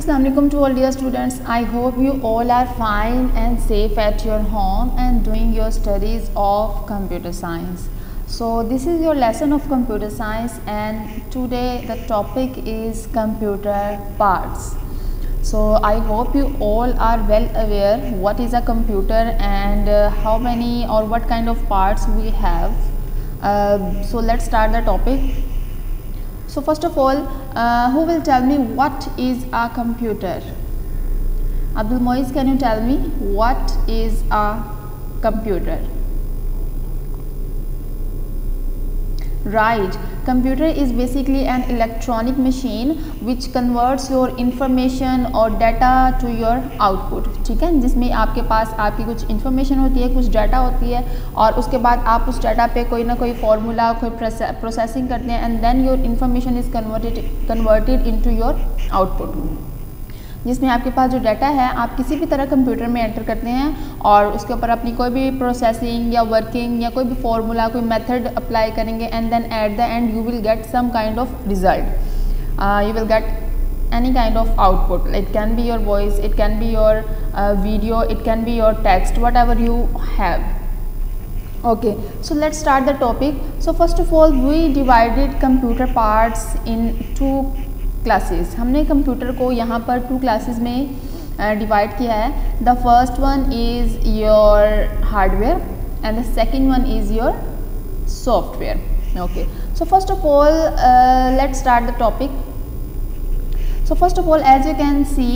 Assalamualaikum to all dear students. I hope you all are fine and safe at your home and doing your studies of computer science. So this is your lesson of computer science and today the topic is computer parts. So I hope you all are well aware what is a computer and how many or what kind of parts we have. So let's start the topic. So first of all, who will tell me what is a computer? Abdul Moiz, can you tell me what is a computer? Right, computer is basically an electronic machine which converts your information or data to your output. ठीक है, जिसमें आपके पास आपकी कुछ information होती है, कुछ data होती है और उसके बाद आप उस data पे कोई ना कोई formula, कोई processing करते हैं and then your information is converted into your output. जिसमें आपके पास जो डाटा है आप किसी भी तरह कंप्यूटर में एंटर करते हैं और उसके ऊपर अपनी कोई भी प्रोसेसिंग या वर्किंग या कोई भी फॉर्मूला कोई मेथड अप्लाई करेंगे and then at the end you will get some kind of result. You will get any kind of output. It can be your voice, it can be your video, it can be your text, whatever you have. Okay, so let's start the topic. So first of all, we divided computer parts in two classes. हमने computer को यहाँ पर two classes में divide किया है. The first one is your hardware and the second one is your software. Okay, so first of all let's start the topic. So first of all, as you can see,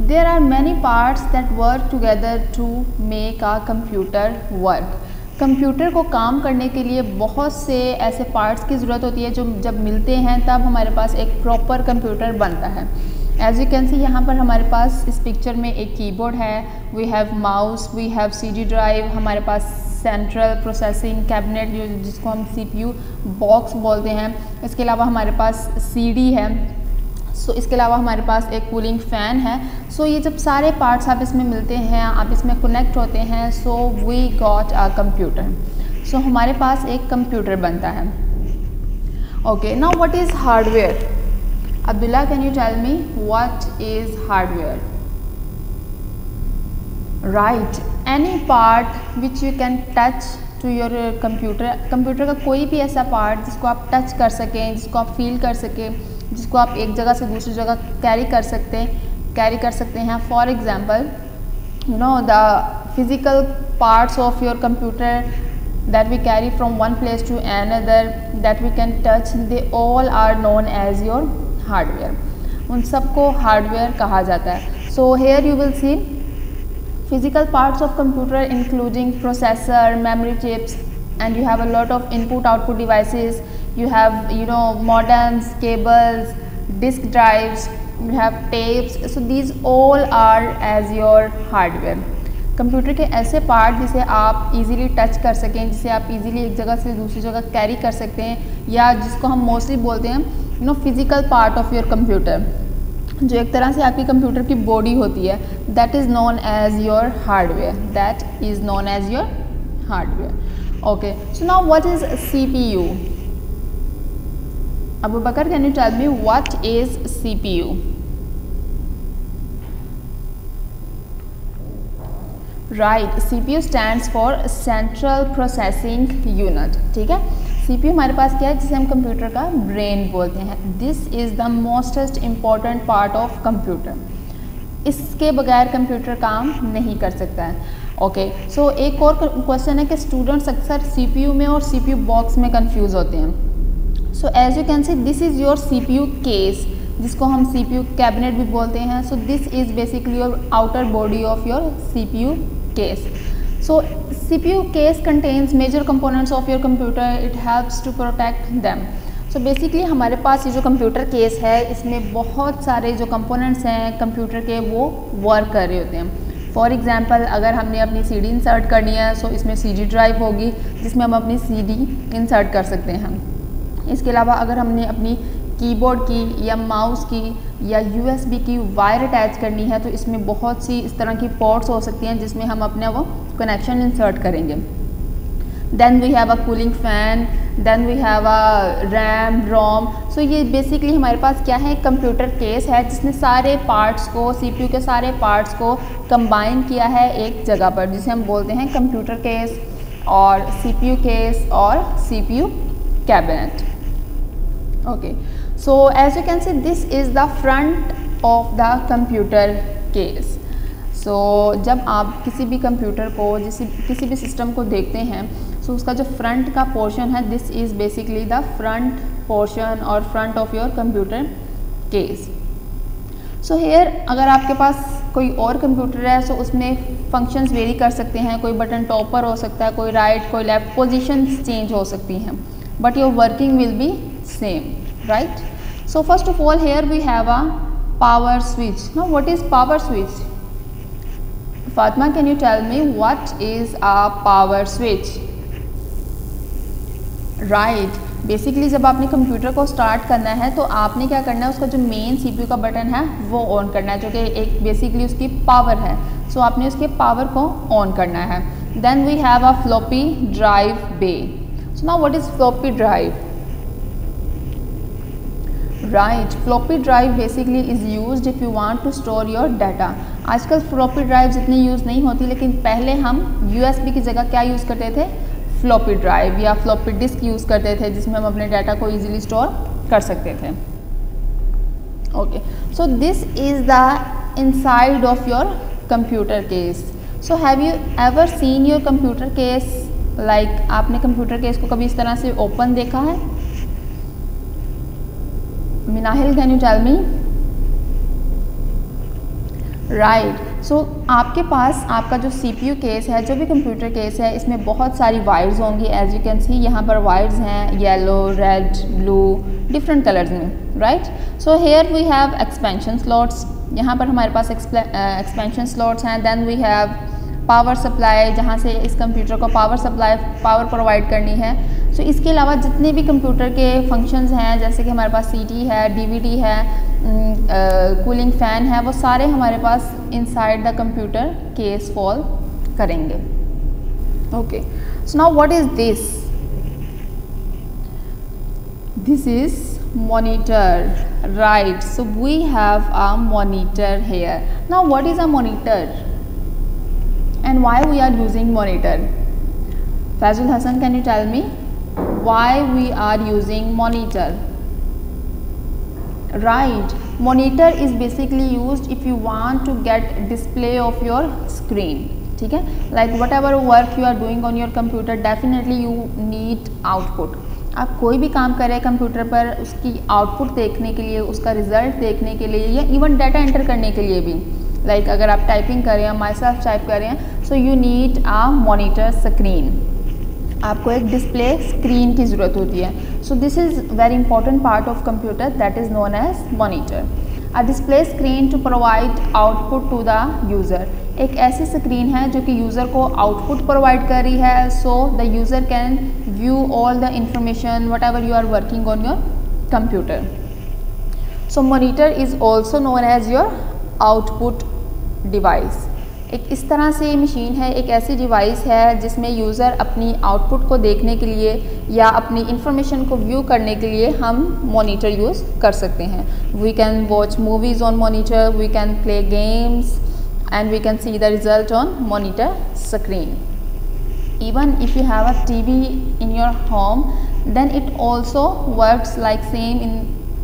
there are many parts that work together to make a computer work. Computer को काम करने के लिए बहुत से ऐसे parts की ज़रूरत होती है जो जब मिलते हैं तब हमारे पास एक प्रॉपर कंप्यूटर बनता है. एज यू कैन सी यहाँ पर हमारे पास इस पिक्चर में एक कीबोर्ड है, we have mouse, we have CD drive, हमारे पास सेंट्रल प्रोसेसिंग कैबिनेट जिसको हम CPU बॉक्स बोलते हैं. इसके अलावा हमारे पास CD है. सो इसके अलावा हमारे पास एक कूलिंग फ़ैन है. सो ये जब सारे पार्ट्स आप इसमें मिलते हैं, आप इसमें कनेक्ट होते हैं, so we got a computer. So हमारे पास एक कंप्यूटर बनता है. Okay, now what is hardware? Abdullah, can you tell me what is hardware? Right, any part which you can touch to your computer. Computer का कोई भी ऐसा पार्ट जिसको आप टच कर सकें, जिसको आप फील कर सकें, जिसको आप एक जगह से दूसरी जगह कैरी कर सकते हैं. For example, you know the physical parts of your computer that we carry from one place to another that we can touch, they all are known as your hardware. उन सबको हार्डवेयर कहा जाता है. So here you will see physical parts of computer including processor, memory chips, and you have a lot of input output devices. You have modems, cables, disk drives, you have tapes. So these all are as your hardware. Computer के ऐसे part जिसे आप easily touch कर सकें, जिसे आप easily एक जगह से दूसरी जगह कैरी कर सकते हैं, या जिसको हम मोस्टली बोलते हैं physical part of your computer, जो एक तरह से आपकी कंप्यूटर की बॉडी होती है, that is known as your hardware. That is known as your hardware. Okay, so now what is CPU? Abu Bakar, can you tell me what is CPU? Right, CPU stands for Central Processing Unit. ठीक है, CPU हमारे पास क्या है, जिसे हम computer का brain बोलते हैं. This is the mostest important part of computer. इसके बगैर कंप्यूटर काम नहीं कर सकता है. ओके, सो एक और क्वेश्चन है कि स्टूडेंट्स अक्सर CPU में और CPU बॉक्स में कंफ्यूज होते हैं. So as you can see this is your CPU case, जिसको हम CPU कैबिनेट भी बोलते हैं. So this is basically your outer body of your CPU case. So CPU case contains major components of your computer. It helps to protect them. So basically हमारे पास ये जो computer case है, इसमें बहुत सारे जो कंपोनेंट्स हैं कंप्यूटर के वो वर्क कर रहे होते हैं. फॉर एग्ज़ाम्पल, अगर हमने अपनी CD इंसर्ट करनी है, सो इसमें CD ड्राइव होगी जिसमें हम अपनी CD इंसर्ट कर सकते हैं. इसके अलावा अगर हमने अपनी कीबोर्ड की या माउस की या USB की वायर अटैच करनी है, तो इसमें बहुत सी इस तरह की पोर्ट्स हो सकती हैं जिसमें हम अपने वो कनेक्शन इंसर्ट करेंगे. Then we have a cooling fan then we have a RAM ROM. So ये बेसिकली हमारे पास क्या है, कंप्यूटर केस है जिसने सारे पार्ट्स को, CPU के सारे पार्ट्स को कंबाइन किया है एक जगह पर, जिसे हम बोलते हैं कंप्यूटर केस और CPU केस और CPU cabinet. Okay, so as you can see this is the front of the computer case. So जब आप किसी भी कंप्यूटर को, किसी भी सिस्टम को देखते हैं, सो उसका जो फ्रंट का पोर्शन है, this is basically the front portion और front of your computer case. So here अगर आपके पास कोई और कंप्यूटर है, सो उसमें फंक्शंस वेरी कर सकते हैं, कोई बटन टॉप पर हो सकता है, कोई राइट कोई लेफ्ट, पोजीशंस चेंज हो सकती हैं, but your working will be same, right. So first of all here we have a power switch. Now what is power switch? Fatma, can you tell me what is a power switch? Right, basically जब आपने computer को start करना है तो आपने क्या करना है, उसका जो मेन CPU का बटन है वो ऑन करना है, जो कि एक बेसिकली उसकी पावर है। सो आपने उसके पावर को ऑन करना है। Then we have a floppy drive bay. So now what is floppy drive? Right, floppy drive basically is used if you want to store your data. आजकल फ्लॉपी ड्राइव्स इतनी use नहीं होती, लेकिन पहले हम USB की जगह क्या यूज़ करते थे, फ्लॉपी ड्राइव या फ्लॉपी डिस्क यूज़ करते थे, जिसमें हम अपने डाटा को इजीली स्टोर कर सकते थे। Okay, so this is the inside of your computer case. So have you ever seen your computer case, like आपने कंप्यूटर केस को कभी इस तरह से ओपन देखा है? Minahil, can you tell me? Right, so आपके पास आपका जो CPU केस है, जो भी कंप्यूटर केस है, इसमें बहुत सारी वायर्स होंगी। एज यू कैन सी यहाँ पर वायर्स हैं yellow, red, blue, different colours में, right. So here we have expansion slots, यहाँ पर हमारे पास एक्सपेंशन स्लॉट्स हैं। Then we have power supply, जहाँ से इस कंप्यूटर को पावर प्रोवाइड करनी है। सो इसके अलावा जितने भी कंप्यूटर के फंक्शंस हैं, जैसे कि हमारे पास CD है, DVD है, कूलिंग फ़ैन है, वो सारे हमारे पास inside the computer case fall करेंगे। Okay, so now what is this? This is monitor, right? So we have a monitor here. Now what is a monitor and why we are using monitor? Fazul Hassan, can you tell me why we are using monitor? Right, monitor is basically used if you want to get display of your screen. ठीक है, like whatever work you are doing on your computer, definitely you need output. आप कोई भी काम कर रहे हैं computer पर, उसकी आउटपुट देखने के लिए, उसका रिजल्ट देखने के लिए, या इवन डाटा एंटर करने के लिए भी, लाइक अगर आप टाइपिंग कर रहे हैं, माई सेल्फ टाइप कर रहे हैं, so you need a monitor screen. आपको एक डिस्प्ले स्क्रीन की ज़रूरत होती है। So this is very important part of computer that is known as monitor. A display screen to provide output to the user, एक ऐसी स्क्रीन है जो कि यूज़र को आउटपुट प्रोवाइड कर रही है, so the user can view all the information whatever you are working on your computer. So monitor is also known as your output device. एक इस तरह से मशीन है, एक ऐसी डिवाइस है जिसमें यूज़र अपनी आउटपुट को देखने के लिए या अपनी इंफॉर्मेशन को व्यू करने के लिए हम मॉनिटर यूज़ कर सकते हैं। We can watch movies on monitor, we can play games and we can see the result on monitor screen. Even if you have a TV in your home, then it also works like same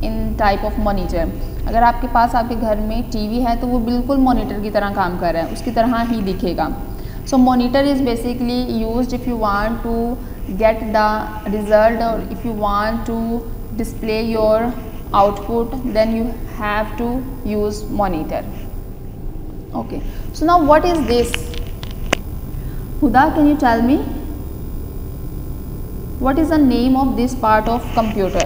in type of monitor. अगर आपके पास आपके घर में TV है तो वो बिल्कुल monitor की तरह काम कर रहा है, उसकी तरह ही दिखेगा। So monitor is basically used if you want to get the result or if you want to display your output, then you have to use monitor. Okay, so now what is this? Huda, can you tell me what is the name of this part of computer?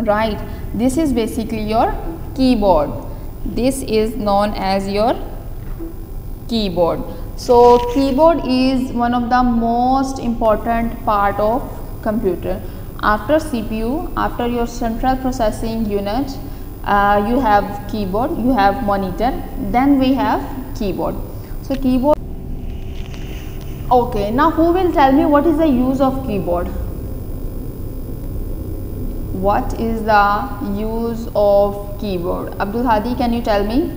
Right, this is basically your keyboard. This is known as your keyboard. So keyboard is one of the most important part of computer. After CPU, after your central processing unit, you have keyboard, you have monitor, then we have keyboard. So keyboard, Okay, now who will tell me what is the use of keyboard? What is the use of keyboard? Abdul Hadi, can you tell me?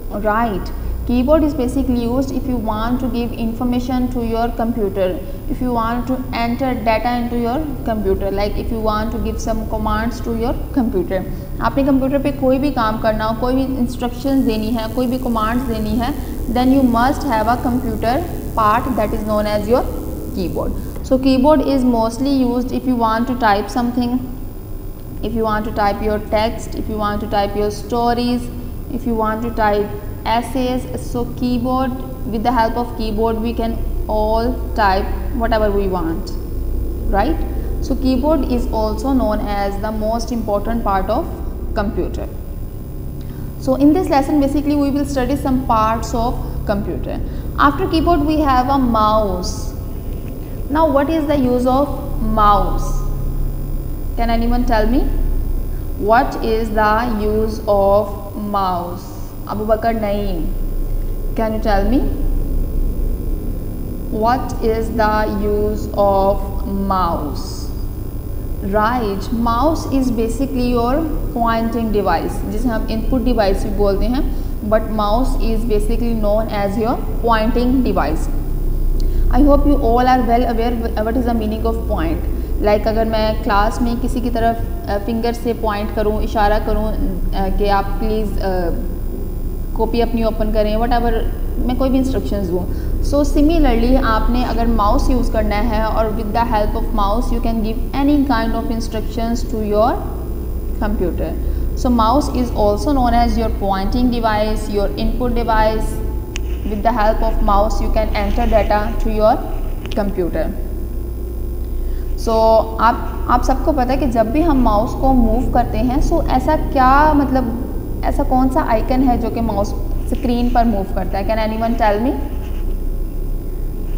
Right. Keyboard is basically used if you want to give information to your computer, if you want to enter data into your computer, like if you want to give some commands to your computer. आपने computer पे कोई भी काम करना हो, कोई भी instructions देनी है, कोई भी कमांड्स देनी है, then you must have a computer part that is known as your keyboard. So keyboard is mostly used if you want to type something, if you want to type your text, if you want to type your stories, if you want to type essays. So keyboard, with the help of keyboard we can all type whatever we want, right? So keyboard is also known as the most important part of computer. So in this lesson basically we will study some parts of computer. After keyboard we have a mouse. Now what is the use of mouse? Can anyone tell me? What is the use of mouse? Abu Bakar Naeem, can you tell me? What is the use of mouse? Right, mouse is basically your pointing device, जिसे हम input device भी बोलते हैं, but mouse is basically known as your pointing device. I hope you all are well aware what is the meaning of point. Like अगर मैं class में किसी की तरफ फिंगर से पॉइंट करूँ, इशारा करूँ कि आप प्लीज़ कॉपी अपनी ओपन करें, वट एवर मैं कोई भी इंस्ट्रक्शंस दूँ. सो सिमिलरली आपने अगर माउस यूज़ करना है और with the help of mouse you can give any kind of instructions to your computer. So mouse is also known as your pointing device, your input device. With the help of mouse you can enter data to your computer. So आप सबको पता है कि जब भी हम mouse को move करते हैं, सो ऐसा क्या मतलब ऐसा कौन सा आइकन है जो कि माउस स्क्रीन पर मूव करता है? Can anyone tell me?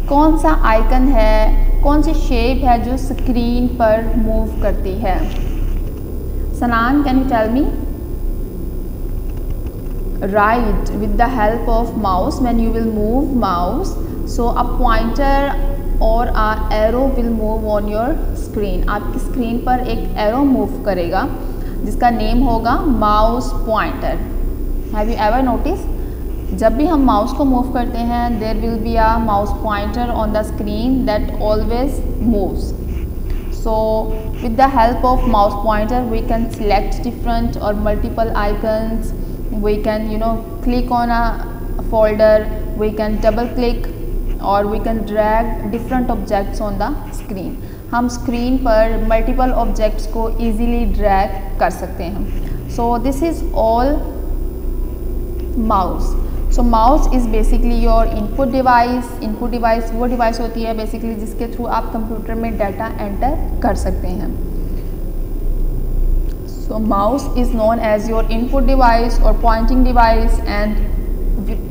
कौन सा आइकन है, कौन सी शेप है जो स्क्रीन पर मूव करती है? सनान, can you tell me? Right, with the help of mouse when you will move mouse, so a pointer और a arrow will move on your screen. आपकी स्क्रीन पर एक एरो मूव करेगा जिसका नेम होगा mouse pointer. Have you ever notice? जब भी हम माउस को मूव करते हैं there will be a mouse pointer on the screen that always moves. So with the help of mouse pointer we can select different और multiple icons. We can click on a folder, we can double click और we can drag different objects on the screen. हम screen पर multiple objects को easily drag कर सकते हैं. So this is all mouse. So mouse is basically your input device. Input device वो device होती है बेसिकली जिसके थ्रू आप कंप्यूटर में डाटा एंटर कर सकते हैं. So mouse is known as your input device और pointing device. And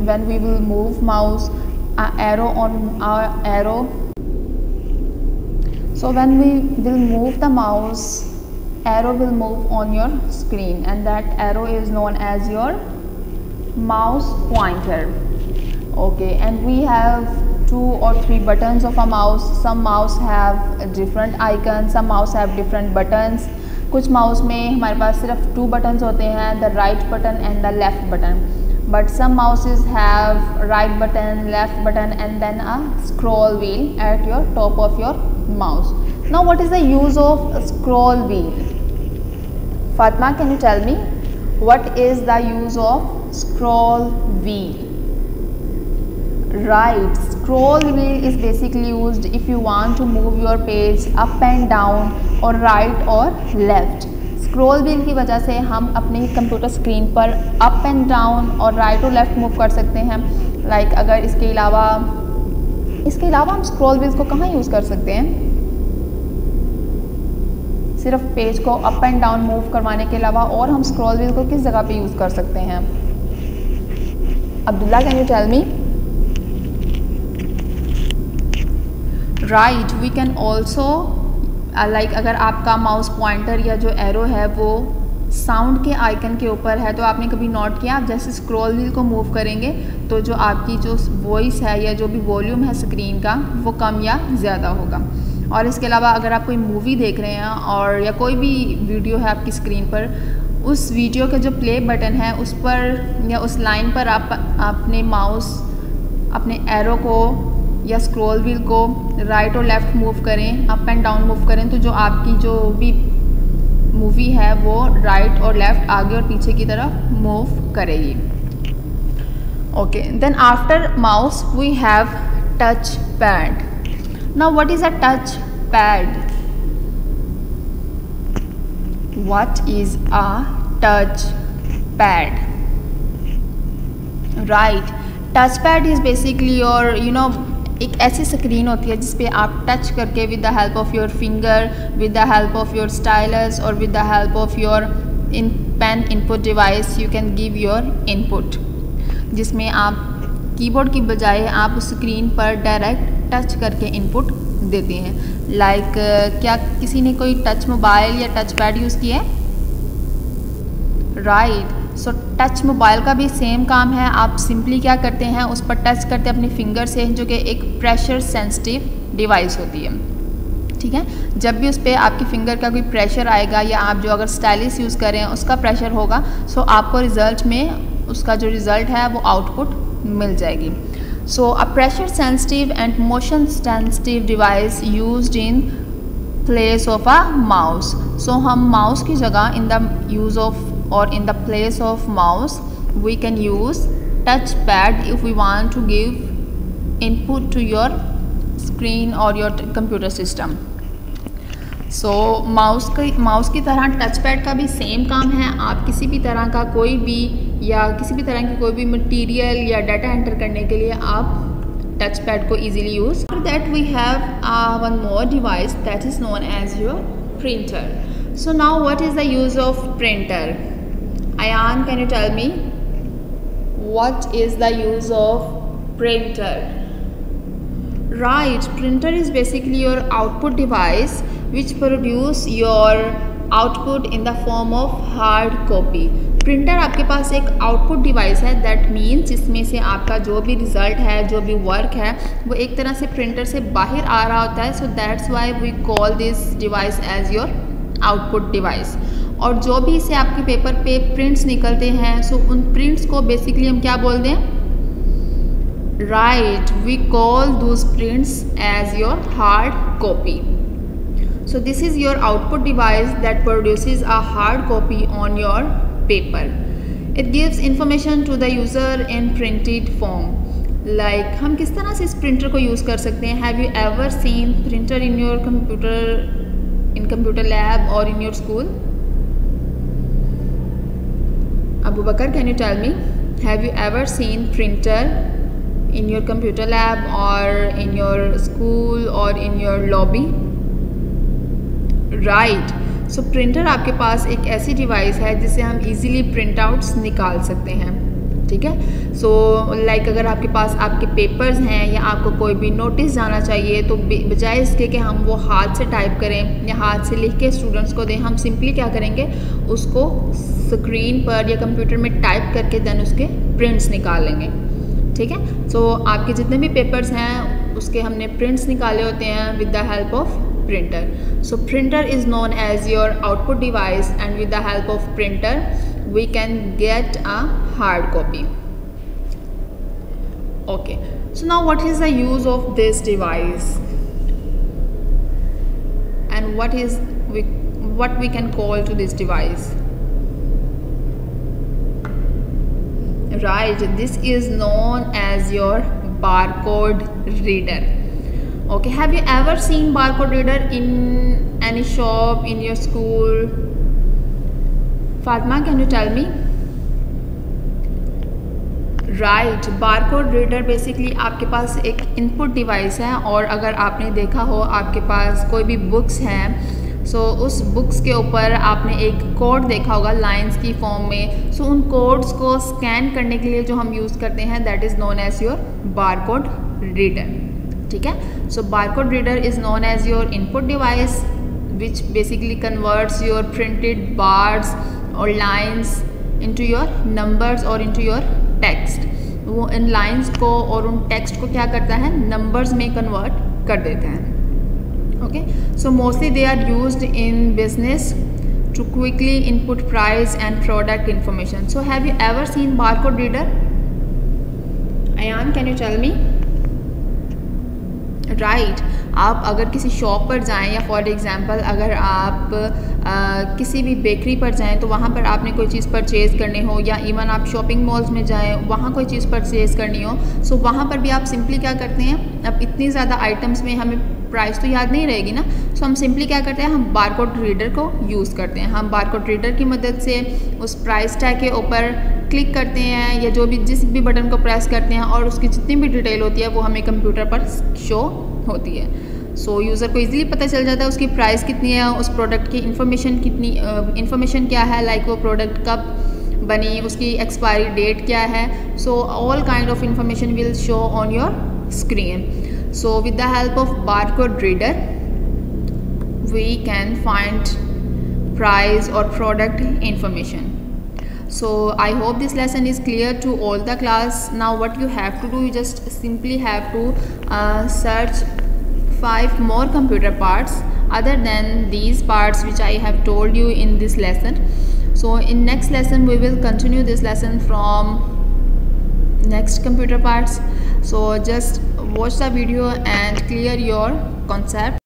when we will move mouse, a arrow on our arrow. So when we will move the mouse, arrow will move on your screen and that arrow is known as your mouse pointer. Okay, and we have 2 or 3 buttons of a mouse. Some mouse have different icons, some mouse have different buttons. कुछ mouse में हमारे पास सिर्फ 2 buttons होते हैं, the right button and the left button. But some mouses have right button, left button and then a scroll wheel at your top of your mouse. Now what is the use of a scroll wheel? Fatma, can you tell me what is the use of scroll wheel? Right, scroll wheel is basically used if you want to move your page up and down or right or left. Scroll wheel की वजह से हम अपनी computer screen पर up and down और right और left move कर सकते हैं. लाइक अगर इसके अलावा हम स्क्रॉल व्हील्स को कहाँ यूज़ कर सकते हैं? सिर्फ पेज को अप एंड डाउन मूव करवाने के अलावा और हम स्क्रॉल व्हील को किस जगह पे यूज़ कर सकते हैं? Abdullah, can you tell me? Right, we can also like अगर आपका माउस पॉइंटर या जो एरो है वो साउंड के आइकन के ऊपर है। तो आपने कभी नोट किया, आप जैसे स्क्रॉल व्हील को मूव करेंगे तो जो आपकी जो वॉइस है या जो भी वॉल्यूम है स्क्रीन का वो कम या ज़्यादा होगा। और इसके अलावा अगर आप कोई मूवी देख रहे हैं और या कोई भी वीडियो है आपकी स्क्रीन पर, उस वीडियो का जो प्ले बटन है उस पर या उस लाइन पर आप अपने माउस अपने एरो को या स्क्रॉल व्हील को राइट और लेफ़्ट मूव करें, अप एंड डाउन मूव करें, तो जो आपकी जो भी मूवी है वो राइट और लेफ़्ट, आगे और पीछे की तरफ मूव करेगी। Okay, then after mouse we have touch pad. Now what is a touch pad? What is a touch pad? Right, touch pad is basically your एक ऐसी स्क्रीन होती है जिस पे आप टच करके with the help of your finger, with the help of your stylus और with the help of your pen input device you can give your input, जिसमें आप कीबोर्ड की बजाय आप उस स्क्रीन पर डायरेक्ट टच करके इनपुट देते हैं। लाइक क्या किसी ने कोई टच मोबाइल या टच पैड यूज़ किया है? राइट, सो टच मोबाइल का भी सेम काम है। आप सिंपली क्या करते हैं, उस पर टच करते हैं अपने फिंगर से, जो कि एक प्रेशर सेंसिटिव डिवाइस होती है। ठीक है, जब भी उस पर आपकी फिंगर का कोई प्रेशर आएगा या आप जो अगर स्टाइलिस यूज़ करें उसका प्रेशर होगा, सो आपको रिज़ल्ट में उसका जो रिज़ल्ट है वो आउटपुट मिल जाएगी। So a pressure sensitive and motion sensitive device used in place of a mouse. So हम mouse की जगह in the use of or in the place of mouse we can use touch pad if we want to give input to your screen or your computer system. So mouse की तरह touch pad का भी same काम है। आप किसी भी तरह का कोई भी या किसी भी तरह की कोई भी मटेरियल या डाटा एंटर करने के लिए आप टच पैड को easily use. After that we have one more device that is known as your printer. So now what is the use of printer? Ayan, can you tell me what is the use of printer? Right, printer is basically your output device which produce your output in the form of hard copy. Printer आपके पास एक output device है, that means जिसमें से आपका जो भी result है, जो भी वर्क है, वो एक तरह से प्रिंटर से बाहर आ रहा होता है। So that's why we call this device as your output device. और जो भी इससे आपके पेपर पे प्रिंट्स निकलते हैं, सो उन प्रिंट्स को बेसिकली हम क्या बोलते हैं? Right, we call those prints as your hard copy. So this is your output device that produces a hard copy on your paper. It gives information to the user in printed form. Like हम किस तरह से इस printer को use कर सकते हैं? Have you ever seen printer in your computer lab or in your school? Abu Bakar, can you tell me? Have you ever seen printer in your computer lab or in your school or in your lobby? Right, so printer आपके पास एक ऐसी device है जिससे हम easily print outs निकाल सकते हैं. ठीक है, सो लाइक अगर आपके पास आपके पेपर्स हैं या आपको कोई भी नोटिस जाना चाहिए, तो बजाय इसके कि हम वो हाथ से टाइप करें या हाथ से लिख के स्टूडेंट्स को दें, हम सिंपली क्या करेंगे, उसको स्क्रीन पर या कंप्यूटर में टाइप करके देन उसके प्रिंट्स निकाल लेंगे. ठीक है, सो आपके जितने भी पेपर्स हैं उसके हमने प्रिंट्स निकाले होते हैं with the help of printer. So printer is known as your output device, and with the help of printer we can get a hard copy. Okay, so now what is the use of this device and what we can call to this device? Right, this is known as your barcode reader. Okay, have you ever seen barcode reader in any shop, in your school? Fatma, can you tell me? Right, barcode reader basically आपके पास एक input device है, और अगर आपने देखा हो आपके पास कोई भी बुक्स हैं, सो उस बुक्स के ऊपर आपने एक कोड देखा होगा लाइंस की फॉर्म में. सो उन कोड्स को स्कैन करने के लिए जो हम यूज़ करते हैं, that is known as your barcode reader. ठीक है, so barcode reader is known as your input device which basically converts your printed bars or lines into your numbers or into your text. वो इन lines को और उन text को क्या करता है, नंबर्स में कन्वर्ट कर देते हैं. Okay, so mostly they are used in business to quickly input price and product information. So have you ever seen barcode reader? Ayan, can you tell me? Right. आप अगर किसी शॉप पर जाएं या फॉर एग्ज़ाम्पल अगर आप किसी भी बेकरी पर जाएं तो वहाँ पर आपने कोई चीज़ परचेज़ करनी हो, या इवन आप शॉपिंग मॉल्स में जाएं वहाँ कोई चीज़ परचेज़ करनी हो, सो वहाँ पर भी आप सिंपली क्या करते हैं, अब इतनी ज़्यादा आइटम्स में हमें प्राइस तो याद नहीं रहेगी ना, सो हम सिंपली क्या करते हैं, हम बारकोड रीडर को यूज़ करते हैं. हम बारकोड रीडर की मदद से उस प्राइस टैग के ऊपर क्लिक करते हैं या जो भी जिस भी बटन को प्रेस करते हैं और उसकी जितनी भी डिटेल होती है वो हमें कंप्यूटर पर शो होती है. सो यूज़र को इजीली पता चल जाता है उसकी प्राइस कितनी है, उस प्रोडक्ट की इंफॉर्मेशन क्या है, लाइक वो प्रोडक्ट कब बनी, उसकी एक्सपायरी डेट क्या है. So all kind of information will show on your screen. So with the help of barcode reader we can find price or product information. So I hope this lesson is clear to all the class. Now what you have to do, you just simply have to search 5 more computer parts other than these parts which I have told you in this lesson. So in next lesson we will continue this lesson from next computer parts. So just watch the video and clear your concept.